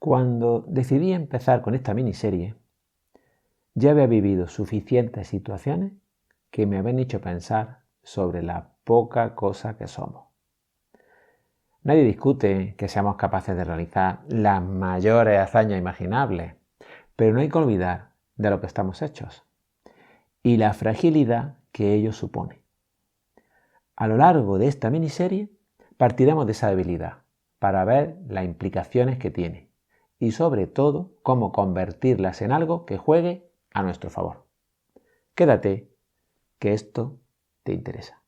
Cuando decidí empezar con esta miniserie, ya había vivido suficientes situaciones que me habían hecho pensar sobre la poca cosa que somos. Nadie discute que seamos capaces de realizar las mayores hazañas imaginables, pero no hay que olvidar de lo que estamos hechos y la fragilidad que ello supone. A lo largo de esta miniserie partiremos de esa debilidad para ver las implicaciones que tiene y sobre todo cómo convertirlas en algo que juegue a nuestro favor. Quédate, que esto te interesa.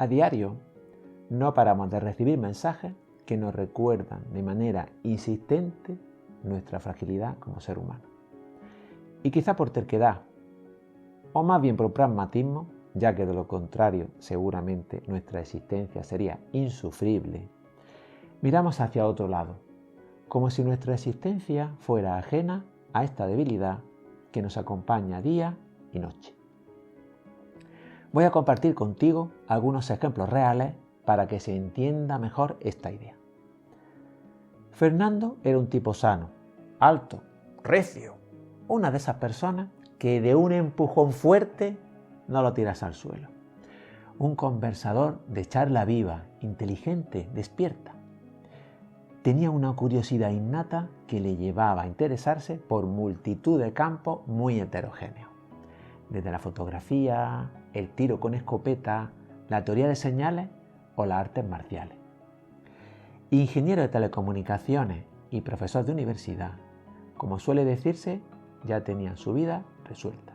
A diario, no paramos de recibir mensajes que nos recuerdan de manera insistente nuestra fragilidad como ser humano. Y quizá por terquedad, o más bien por pragmatismo, ya que de lo contrario seguramente nuestra existencia sería insufrible, miramos hacia otro lado, como si nuestra existencia fuera ajena a esta debilidad que nos acompaña día y noche. Voy a compartir contigo algunos ejemplos reales para que se entienda mejor esta idea. Fernando era un tipo sano, alto, recio, una de esas personas que de un empujón fuerte no lo tiras al suelo. Un conversador de charla viva, inteligente, despierta. Tenía una curiosidad innata que le llevaba a interesarse por multitud de campos muy heterogéneos. Desde la fotografía, el tiro con escopeta, la teoría de señales o las artes marciales. Ingeniero de telecomunicaciones y profesor de universidad, como suele decirse, ya tenían su vida resuelta.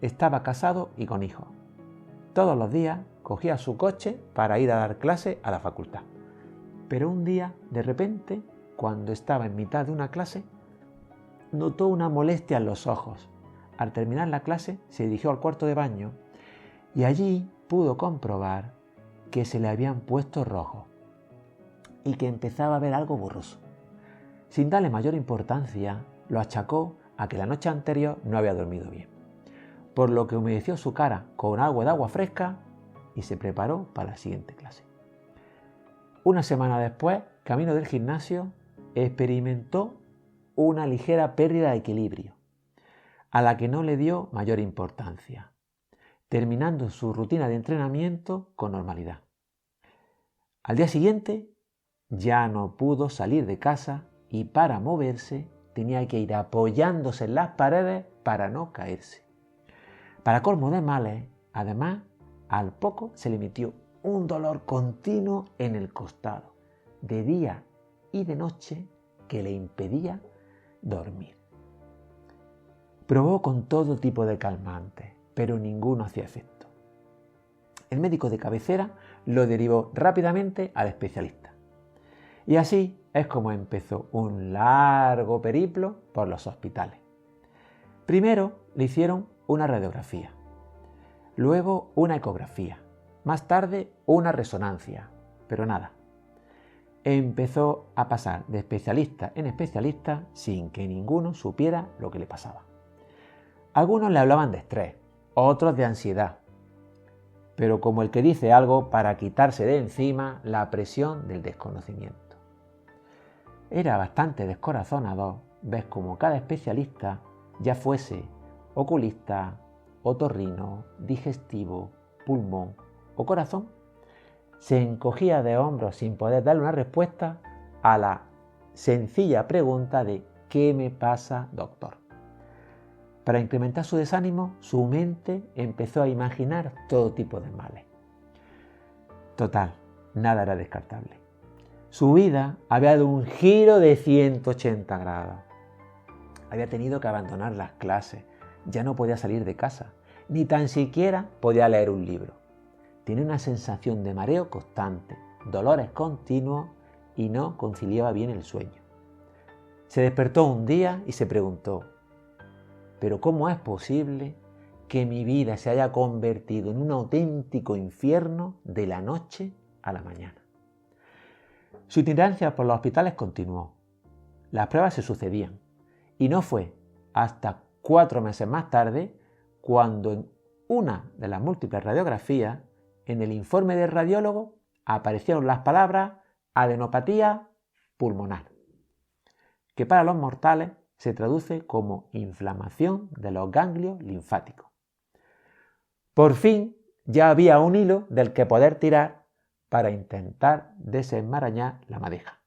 Estaba casado y con hijos. Todos los días cogía su coche para ir a dar clase a la facultad. Pero un día, de repente, cuando estaba en mitad de una clase, notó una molestia en los ojos. Al terminar la clase, se dirigió al cuarto de baño y allí pudo comprobar que se le habían puesto rojos y que empezaba a ver algo borroso. Sin darle mayor importancia, lo achacó a que la noche anterior no había dormido bien, por lo que humedeció su cara con algo de agua fresca y se preparó para la siguiente clase. Una semana después, camino del gimnasio, experimentó una ligera pérdida de equilibrio, a la que no le dio mayor importancia, terminando su rutina de entrenamiento con normalidad. Al día siguiente ya no pudo salir de casa y para moverse tenía que ir apoyándose en las paredes para no caerse. Para colmo de males, además, al poco se le metió un dolor continuo en el costado, de día y de noche, que le impedía dormir. Probó con todo tipo de calmantes, pero ninguno hacía efecto. El médico de cabecera lo derivó rápidamente al especialista. Y así es como empezó un largo periplo por los hospitales. Primero le hicieron una radiografía, luego una ecografía, más tarde una resonancia, pero nada. Empezó a pasar de especialista en especialista sin que ninguno supiera lo que le pasaba. Algunos le hablaban de estrés, otros de ansiedad, pero como el que dice algo para quitarse de encima la presión del desconocimiento. Era bastante descorazonador ver cómo cada especialista, ya fuese oculista, otorrino, digestivo, pulmón o corazón, se encogía de hombros sin poder darle una respuesta a la sencilla pregunta de ¿qué me pasa, doctor? Para incrementar su desánimo, su mente empezó a imaginar todo tipo de males. Total, nada era descartable. Su vida había dado un giro de 180 grados. Había tenido que abandonar las clases, ya no podía salir de casa, ni tan siquiera podía leer un libro. Tenía una sensación de mareo constante, dolores continuos y no conciliaba bien el sueño. Se despertó un día y se preguntó, pero ¿cómo es posible que mi vida se haya convertido en un auténtico infierno de la noche a la mañana? Su itinerancia por los hospitales continuó. Las pruebas se sucedían y no fue hasta 4 meses más tarde cuando en una de las múltiples radiografías, en el informe del radiólogo, aparecieron las palabras adenopatía pulmonar, que para los mortales se traduce como inflamación de los ganglios linfáticos. Por fin ya había un hilo del que poder tirar para intentar desenmarañar la madeja.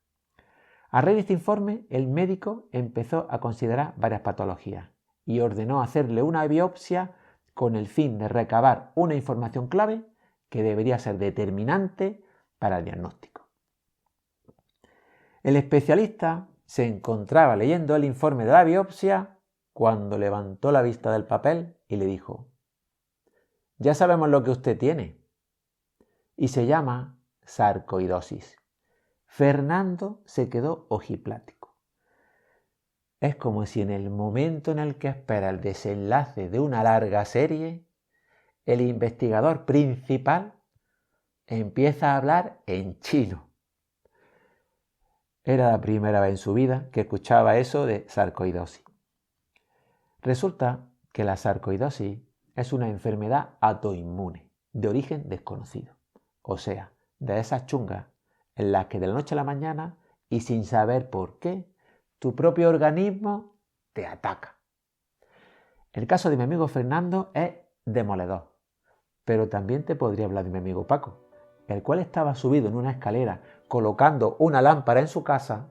A raíz de este informe, el médico empezó a considerar varias patologías y ordenó hacerle una biopsia con el fin de recabar una información clave que debería ser determinante para el diagnóstico. El especialista se encontraba leyendo el informe de la biopsia cuando levantó la vista del papel y le dijo: «Ya sabemos lo que usted tiene y se llama sarcoidosis». Fernando se quedó ojiplático. Es como si en el momento en el que espera el desenlace de una larga serie, el investigador principal empieza a hablar en chino. Era la primera vez en su vida que escuchaba eso de sarcoidosis. Resulta que la sarcoidosis es una enfermedad autoinmune de origen desconocido, o sea, de esas chungas en las que de la noche a la mañana y sin saber por qué, tu propio organismo te ataca. El caso de mi amigo Fernando es demoledor, pero también te podría hablar de mi amigo Paco, el cual estaba subido en una escalera colocando una lámpara en su casa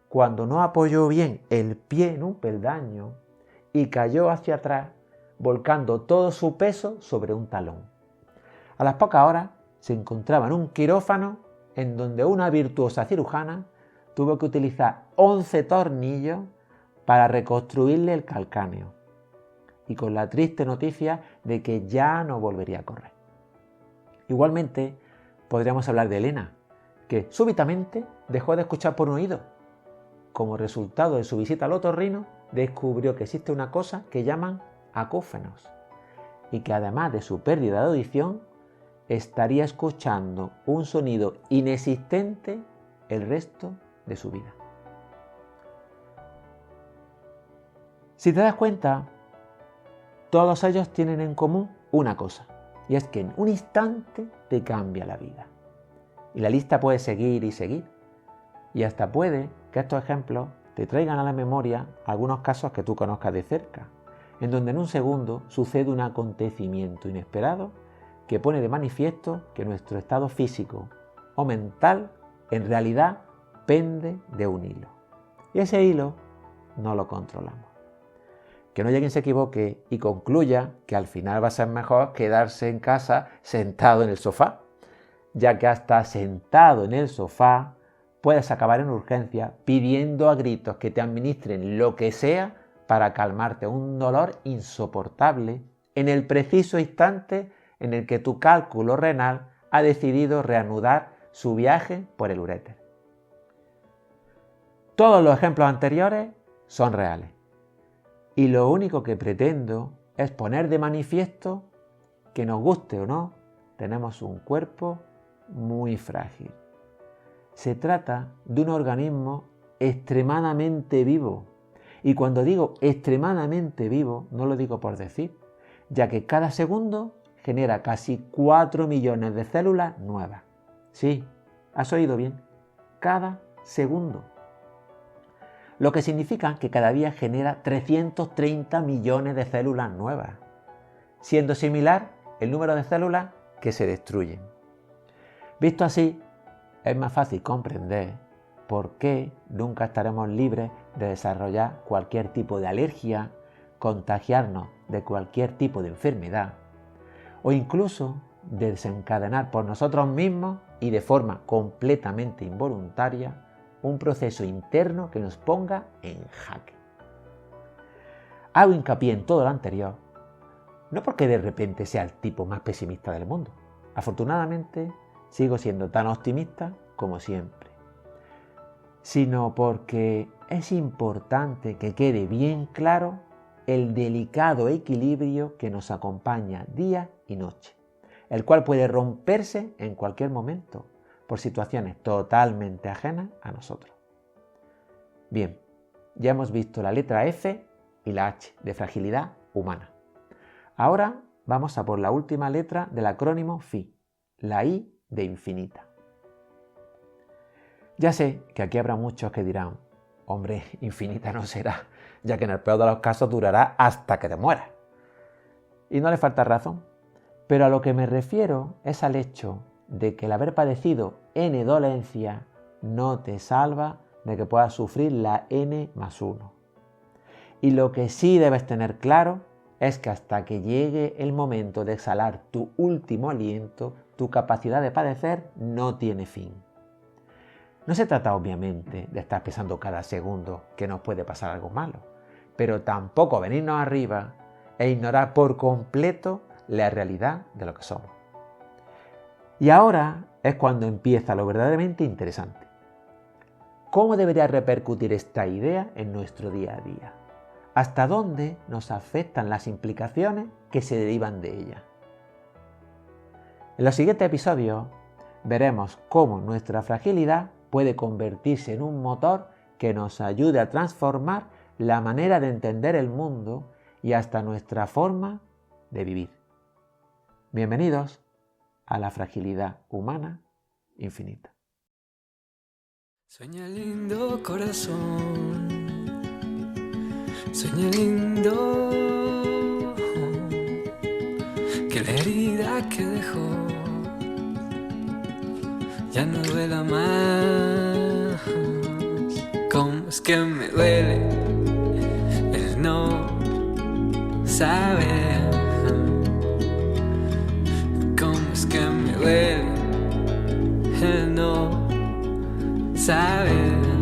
cuando no apoyó bien el pie en un peldaño y cayó hacia atrás, volcando todo su peso sobre un talón. A las pocas horas se encontraba en un quirófano en donde una virtuosa cirujana tuvo que utilizar 11 tornillos para reconstruirle el calcáneo, y con la triste noticia de que ya no volvería a correr. Igualmente, podríamos hablar de Elena, que súbitamente dejó de escuchar por un oído. Como resultado de su visita al otorrino, descubrió que existe una cosa que llaman acúfenos, y que además de su pérdida de audición, estaría escuchando un sonido inexistente el resto de su vida. Si te das cuenta, todos ellos tienen en común una cosa, y es que en un instante te cambia la vida. Y la lista puede seguir y seguir, y hasta puede que estos ejemplos te traigan a la memoria algunos casos que tú conozcas de cerca, en donde en un segundo sucede un acontecimiento inesperado que pone de manifiesto que nuestro estado físico o mental en realidad pende de un hilo. Y ese hilo no lo controlamos. Que no haya quien se equivoque y concluya que al final va a ser mejor quedarse en casa sentado en el sofá, ya que hasta sentado en el sofá puedes acabar en urgencia pidiendo a gritos que te administren lo que sea para calmarte un dolor insoportable en el preciso instante en el que tu cálculo renal ha decidido reanudar su viaje por el uréter. Todos los ejemplos anteriores son reales, y lo único que pretendo es poner de manifiesto que, nos guste o no, tenemos un cuerpo muy frágil. Se trata de un organismo extremadamente vivo, y cuando digo extremadamente vivo no lo digo por decir, ya que cada segundo genera casi 4 millones de células nuevas. Sí, has oído bien, cada segundo. Lo que significa que cada día genera 330 millones de células nuevas, siendo similar el número de células que se destruyen. Visto así, es más fácil comprender por qué nunca estaremos libres de desarrollar cualquier tipo de alergia, contagiarnos de cualquier tipo de enfermedad, o incluso de desencadenar por nosotros mismos y de forma completamente involuntaria un proceso interno que nos ponga en jaque. Hago hincapié en todo lo anterior, no porque de repente sea el tipo más pesimista del mundo. Afortunadamente, sigo siendo tan optimista como siempre, sino porque es importante que quede bien claro el delicado equilibrio que nos acompaña día y noche, el cual puede romperse en cualquier momento por situaciones totalmente ajenas a nosotros. Bien, ya hemos visto la letra F y la H de fragilidad humana. Ahora vamos a por la última letra del acrónimo FI, la I de infinita. Ya sé que aquí habrá muchos que dirán, hombre, infinita no será, ya que en el peor de los casos durará hasta que te mueras. Y no le falta razón, pero a lo que me refiero es al hecho de que el haber padecido N dolencia no te salva de que puedas sufrir la N+1. Y lo que sí debes tener claro es que hasta que llegue el momento de exhalar tu último aliento, tu capacidad de padecer no tiene fin. No se trata obviamente de estar pensando cada segundo que nos puede pasar algo malo, pero tampoco venirnos arriba e ignorar por completo la realidad de lo que somos. Y ahora es cuando empieza lo verdaderamente interesante. ¿Cómo debería repercutir esta idea en nuestro día a día? ¿Hasta dónde nos afectan las implicaciones que se derivan de ella? En los siguientes episodios veremos cómo nuestra fragilidad puede convertirse en un motor que nos ayude a transformar la manera de entender el mundo y hasta nuestra forma de vivir. Bienvenidos a la fragilidad humana infinita. Sueña lindo corazón, sueña lindo, que la herida que dejó ya no duela más. Cómo es que me duele el no saber, cómo es que me duele el no saber.